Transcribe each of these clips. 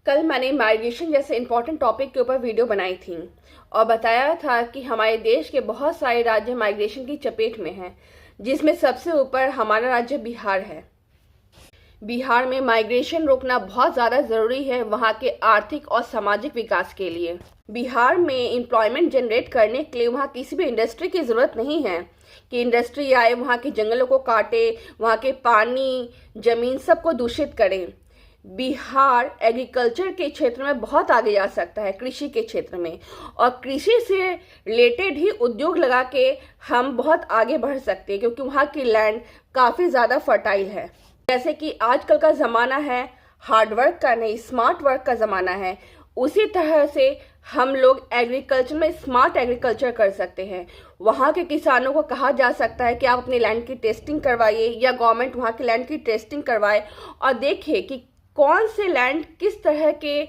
कल मैंने माइग्रेशन जैसे इंपॉर्टेंट टॉपिक के ऊपर वीडियो बनाई थी और बताया था कि हमारे देश के बहुत सारे राज्य माइग्रेशन की चपेट में हैं, जिसमें सबसे ऊपर हमारा राज्य बिहार है। बिहार में माइग्रेशन रोकना बहुत ज़्यादा ज़रूरी है वहाँ के आर्थिक और सामाजिक विकास के लिए। बिहार में एम्प्लॉयमेंट जनरेट करने के लिए वहाँ किसी भी इंडस्ट्री की ज़रूरत नहीं है कि इंडस्ट्री आए, वहाँ के जंगलों को काटे, वहाँ के पानी, ज़मीन सबको दूषित करे। बिहार एग्रीकल्चर के क्षेत्र में बहुत आगे जा सकता है, कृषि के क्षेत्र में, और कृषि से रिलेटेड ही उद्योग लगा के हम बहुत आगे बढ़ सकते हैं, क्योंकि वहाँ की लैंड काफ़ी ज़्यादा फर्टाइल है। जैसे कि आजकल का ज़माना है हार्ड वर्क का नहीं, स्मार्ट वर्क का ज़माना है, उसी तरह से हम लोग एग्रीकल्चर में स्मार्ट एग्रीकल्चर कर सकते हैं। वहाँ के किसानों को कहा जा सकता है कि आप अपनी लैंड की टेस्टिंग करवाइए, या गवर्नमेंट वहाँ की लैंड की टेस्टिंग करवाए और देखे कि कौन से लैंड किस तरह के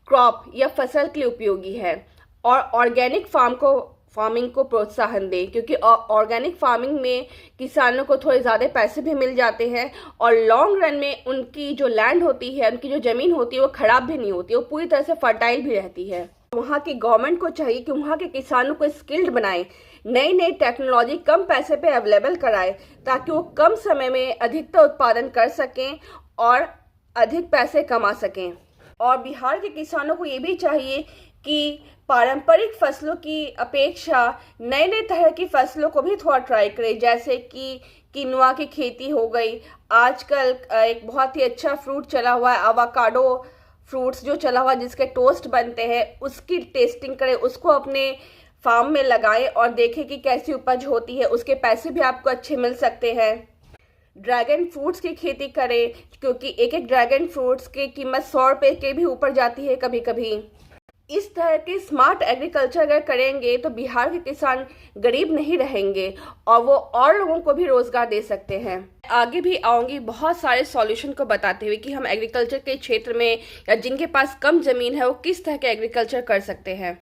क्रॉप या फसल के लिए उपयोगी है, और ऑर्गेनिक फार्मिंग को प्रोत्साहन दें, क्योंकि ऑर्गेनिक फार्मिंग में किसानों को थोड़े ज़्यादा पैसे भी मिल जाते हैं और लॉन्ग रन में उनकी जो लैंड होती है, उनकी जो ज़मीन होती है, वो ख़राब भी नहीं होती, वो पूरी तरह से फर्टाइल भी रहती है। वहाँ की गवर्नमेंट को चाहिए कि वहाँ के किसानों को स्किल्ड बनाए, नई नई टेक्नोलॉजी कम पैसे पे अवेलेबल कराए, ताकि वो कम समय में अधिकतर उत्पादन कर सकें और अधिक पैसे कमा सकें। और बिहार के किसानों को ये भी चाहिए कि पारंपरिक फसलों की अपेक्षा नए नए तरह की फसलों को भी थोड़ा ट्राई करें, जैसे कि किनुआ की खेती हो गई। आजकल एक बहुत ही अच्छा फ्रूट चला हुआ है एवोकाडो फ्रूट्स, जो चला हुआ जिसके टोस्ट बनते हैं, उसकी टेस्टिंग करें, उसको अपने फार्म में लगाएं और देखें कि कैसी उपज होती है। उसके पैसे भी आपको अच्छे मिल सकते हैं। ड्रैगन फ्रूट्स की खेती करें, क्योंकि एक एक ड्रैगन फ्रूट्स की कीमत 100 रुपये के भी ऊपर जाती है कभी कभी। इस तरह के स्मार्ट एग्रीकल्चर अगर करेंगे तो बिहार के किसान गरीब नहीं रहेंगे और वो और लोगों को भी रोजगार दे सकते हैं। आगे भी आऊंगी बहुत सारे सॉल्यूशन को बताते हुए कि हम एग्रीकल्चर के क्षेत्र में या जिनके पास कम जमीन है वो किस तरह के एग्रीकल्चर कर सकते हैं।